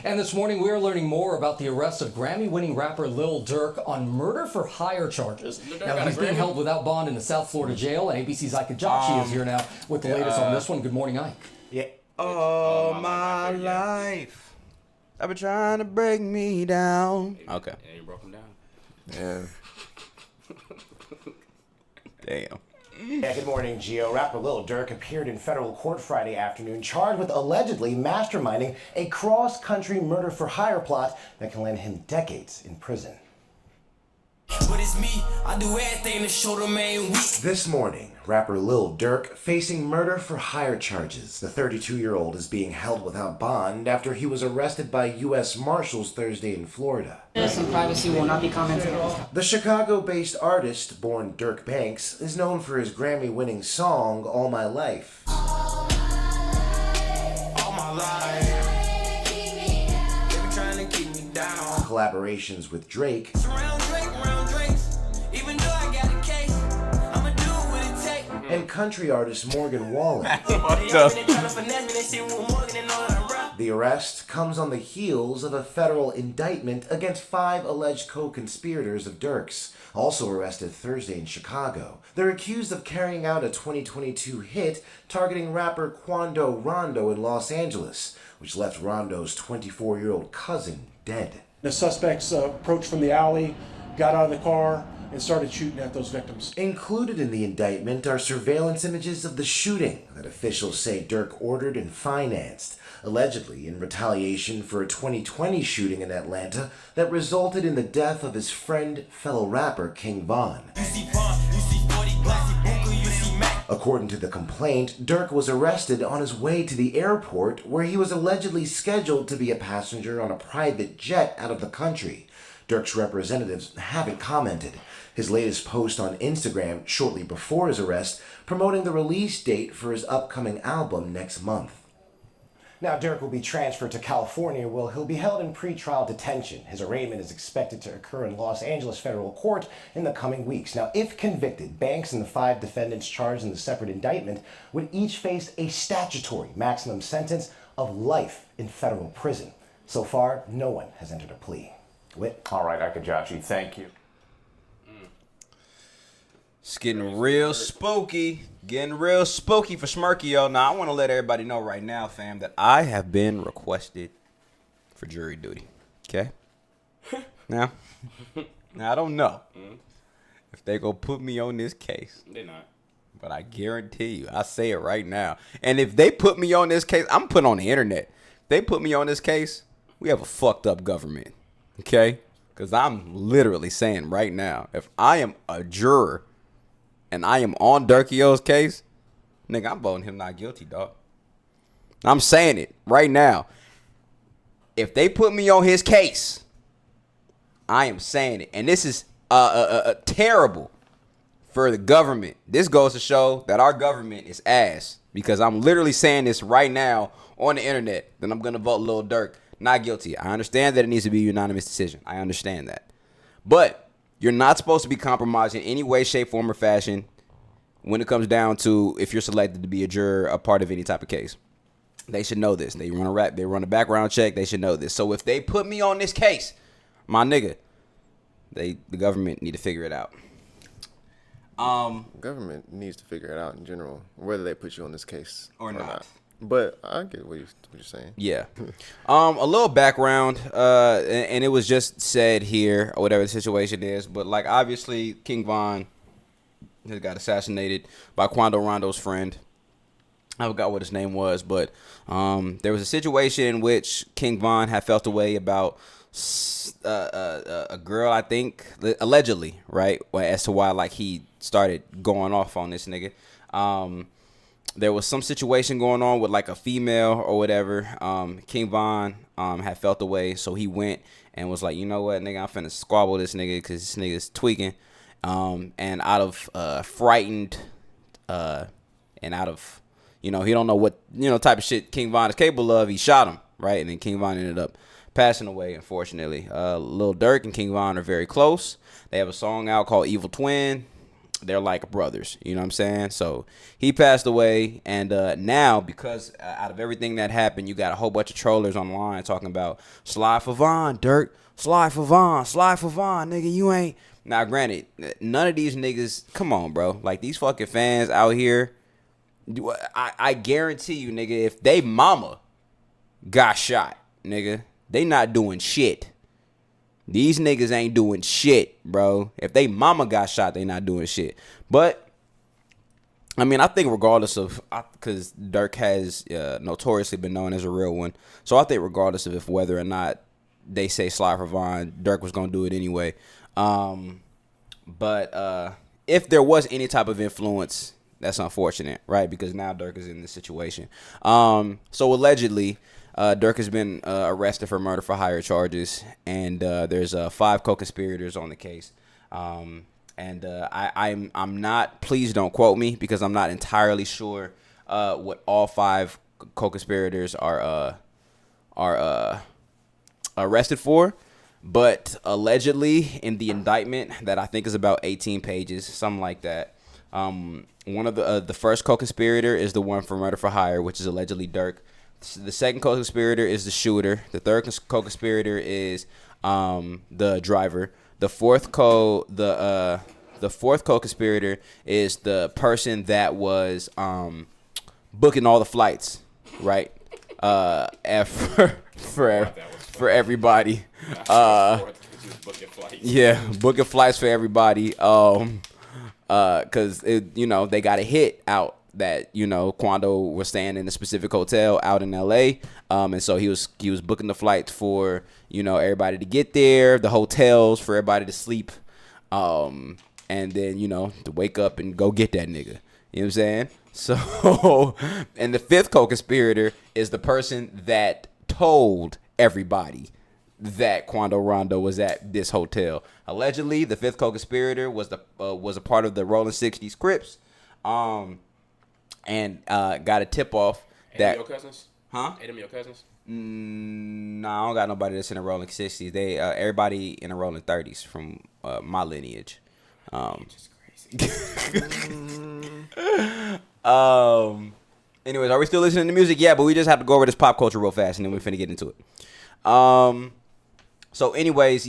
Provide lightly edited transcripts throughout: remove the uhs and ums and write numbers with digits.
And this morning, we are learning more about the arrest of Grammy-winning rapper Lil Durk on murder-for-hire charges. Now, he's being held without bond in a South Florida jail, and ABC's Ike Ajachi is here now with the latest on this one. Good morning, Ike. Yeah. All my life, I've been trying to break me down. Okay. Yeah, you broke him down. Yeah. Damn. Yeah, good morning, Gio. Rapper Lil Durk appeared in federal court Friday afternoon, charged with allegedly masterminding a cross-country murder-for-hire plot that can land him decades in prison. But it's me, I do everything to show the man weak. This morning, rapper Lil Durk facing murder-for-hire charges. The 32-year-old is being held without bond after he was arrested by U.S. Marshals Thursday in Florida. Some privacy will not be commented on. The Chicago-based artist, born Dirk Banks, is known for his Grammy-winning song, All My Life. All my life. They be trying to keep me down. Collaborations with Drake. Round Drake. Even though I got a case, I'ma do what it take. And country artist Morgan Wallen. The arrest comes on the heels of a federal indictment against 5 alleged co-conspirators of Durk's, also arrested Thursday in Chicago. They're accused of carrying out a 2022 hit targeting rapper Quando Rondo in Los Angeles, which left Rondo's 24-year-old cousin dead. The suspects approached from the alley, got out of the car, and started shooting at those victims. Included in the indictment are surveillance images of the shooting that officials say Durk ordered and financed, allegedly in retaliation for a 2020 shooting in Atlanta that resulted in the death of his friend, fellow rapper King Von. According to the complaint, Durk was arrested on his way to the airport where he was allegedly scheduled to be a passenger on a private jet out of the country. Durk's representatives haven't commented. His latest post on Instagram shortly before his arrest promoting the release date for his upcoming album next month. Now, Durk will be transferred to California where he'll be held in pretrial detention. His arraignment is expected to occur in Los Angeles federal court in the coming weeks. Now, if convicted, Banks and the 5 defendants charged in the separate indictment would each face a statutory maximum sentence of life in federal prison. So far, no one has entered a plea. Whit? All right, Ike Ajachi, thank you. It's getting real spooky. Getting real spooky for Smirky, yo. Now, I want to let everybody know right now, fam, that I have been requested for jury duty. Okay? Now, I don't know if they go put me on this case. They're not. But I guarantee you, I say it right now. And if they put me on this case, I'm put on the internet. If they put me on this case, we have a fucked up government. Okay? Because I'm literally saying right now, if I am a juror and I am on Durkio's case, nigga, I'm voting him not guilty, dog. I'm saying it right now. If they put me on his case, I am saying it. And this is terrible for the government. This goes to show that our government is ass. Because I'm literally saying this right now on the internet. That I'm going to vote Lil Durk not guilty. I understand that it needs to be a unanimous decision. I understand that. But you're not supposed to be compromised in any way, shape, form, or fashion when it comes down to if you're selected to be a juror, a part of any type of case. They should know this. They run a background check. They should know this. So if they put me on this case, my nigga, the government need to figure it out. Government needs to figure it out in general, whether they put you on this case or not. But I get what you're saying. Yeah. A little background, and it was just said here, or whatever the situation is. But, like, obviously, King Von has got assassinated by Quando Rondo's friend. I forgot what his name was, but there was a situation in which King Von had felt a way about a girl, I think, allegedly, right? As to why, like, he started going off on this nigga. There was some situation going on with like a female or whatever. King Von had felt away, so he went and was like, you know what, nigga, I'm finna squabble this nigga because this nigga's tweaking. And out of frightened and out of, he don't know what, type of shit King Von is capable of, he shot him, right? And then King Von ended up passing away, unfortunately. Lil Durk and King Von are very close. They have a song out called Evil Twin. they're like brothers. You know what I'm saying? So he passed away, and now because out of everything that happened, you got a whole bunch of trollers online talking about slide for Von, Durk, slide for Von, nigga. You ain't. Now, granted, none of these niggas. Come on, bro. Like these fucking fans out here. I guarantee you, nigga, if they mama got shot, nigga, they not doing shit. These niggas ain't doing shit, bro. If they mama got shot, they not doing shit. But, I mean, I think regardless of, because Durk has notoriously been known as a real one. So I think regardless of if whether or not they say slide for Von, Durk was going to do it anyway. But if there was any type of influence, that's unfortunate, right? Because now Durk is in this situation. So allegedly, Durk has been arrested for murder for hire charges, and there's 5 co-conspirators on the case. I'm not. Please don't quote me because I'm not entirely sure what all 5 co-conspirators are arrested for. But allegedly, in the indictment that I think is about 18 pages, something like that. One of the first co-conspirator is the one for murder for hire, which is allegedly Durk. The second co-conspirator is the shooter. The third co-conspirator is the driver. The fourth co-conspirator is the person that was booking all the flights, right? For everybody. Yeah, booking flights for everybody. Cause they got a hit out that Quando was staying in a specific hotel out in LA, and so he was booking the flights for everybody to get there, the hotels for everybody to sleep, and then to wake up and go get that nigga. You know what I'm saying? So, and the fifth co-conspirator is the person that told everybody that Quando Rondo was at this hotel. Allegedly, the fifth co-conspirator was a part of the Rolling 60s Crips, and got a tip off that. Your cousins? Huh? Eight of your cousins? No, I don't got nobody that's in the Rolling 60s. They everybody in the Rolling 30s from my lineage. Just crazy. Anyways, are we still listening to music? Yeah, but we just have to go over this pop culture real fast, and then we're finna get into it. So anyways,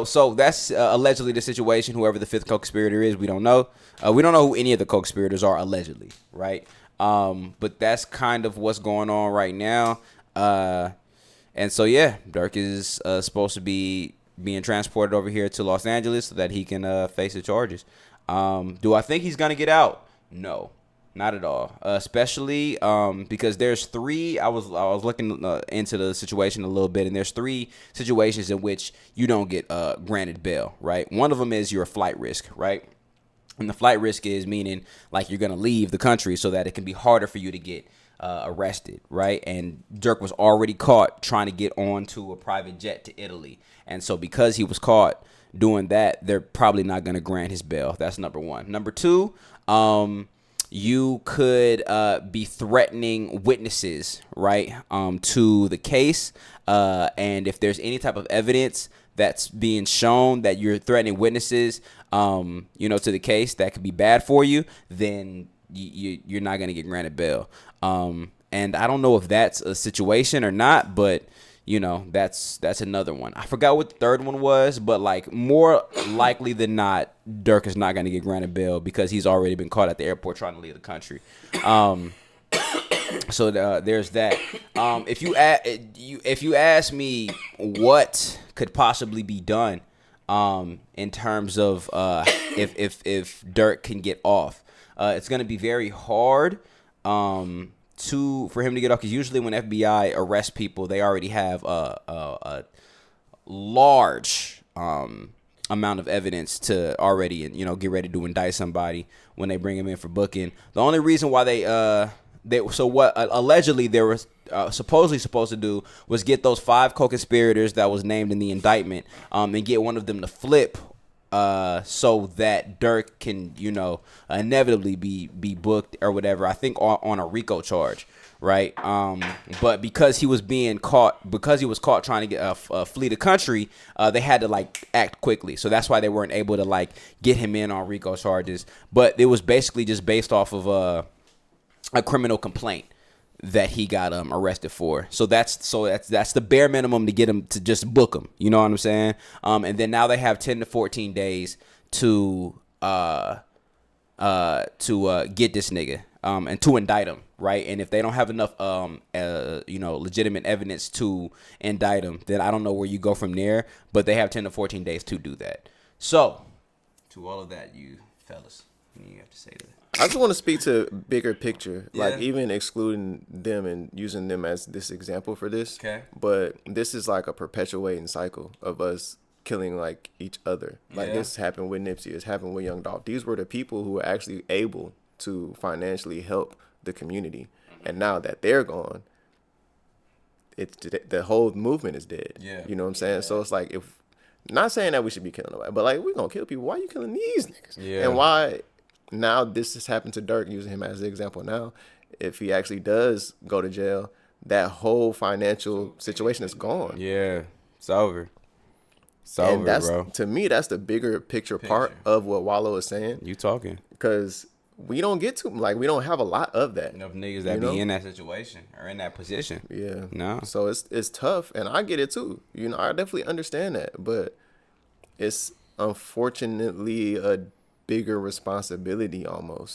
so that's allegedly the situation. Whoever the fifth co-conspirator is, we don't know. We don't know who any of the co-conspirators are allegedly, right? But that's kind of what's going on right now. And so, Durk is supposed to be being transported over here to Los Angeles so that he can face the charges. Do I think he's going to get out? No. Not at all, especially because there's 3. I was looking into the situation a little bit, and there's 3 situations in which you don't get granted bail, right? One of them is your flight risk, right? And the flight risk is meaning like you're gonna leave the country so that it can be harder for you to get arrested, right? And Durk was already caught trying to get onto a private jet to Italy, and so because he was caught doing that, they're probably not gonna grant his bail. That's number 1. Number 2. You could be threatening witnesses, right, to the case. And if there's any type of evidence that's being shown that you're threatening witnesses, to the case that could be bad for you, then you're not going to get granted bail. And I don't know if that's a situation or not, but that's another one. I forgot what the third one was, but like more likely than not, Durk is not going to get granted bail because he's already been caught at the airport trying to leave the country. So there's that. If you ask me what could possibly be done in terms of if Durk can get off, it's going to be very hard. For him to get off, because usually when FBI arrests people, they already have a large amount of evidence to already get ready to indict somebody when they bring him in for booking. The only reason why what allegedly they were supposedly supposed to do was get those 5 co-conspirators that was named in the indictment and get one of them to flip so that Durk can, inevitably be booked or whatever. I think on a RICO charge. right? But because he was caught trying to get flee the country, they had to like act quickly. So that's why they weren't able to like get him in on RICO charges. But it was basically just based off of a criminal complaint that he got arrested for. So that's the bare minimum to get him to just book him. You know what I'm saying? And then now they have 10 to 14 days to get this nigga and to indict him, right? And if they don't have enough legitimate evidence to indict him, then I don't know where you go from there, but they have 10 to 14 days to do that. So to all of that, you fellas, what do you have to say to that? I just want to speak to bigger picture, Yeah. like even excluding them and using them as this example for this. Okay. But this is like a perpetuating cycle of us killing like each other. Like Yeah. this happened with Nipsey. It's happened with Young Dolph. These were the people who were actually able to financially help the community. And now that they're gone, it's the whole movement is dead. Yeah. You know what I'm saying? So it's like, if not saying that we should be killing nobody, but like, we're gonna kill people. Why are you killing these niggas? Yeah. And why now this has happened to Durk, using him as the example now. If he actually does go to jail, that whole financial situation is gone. Yeah, it's over. It's And over, that's, bro. to me, that's the bigger picture part of what Wallow is saying. You talking? Because we don't get to, like, we don't have a lot of that. Enough niggas that be in that situation or in that position. Yeah. No. So it's tough, and I get it too. You know, I definitely understand that, but it's unfortunately a bigger responsibility almost.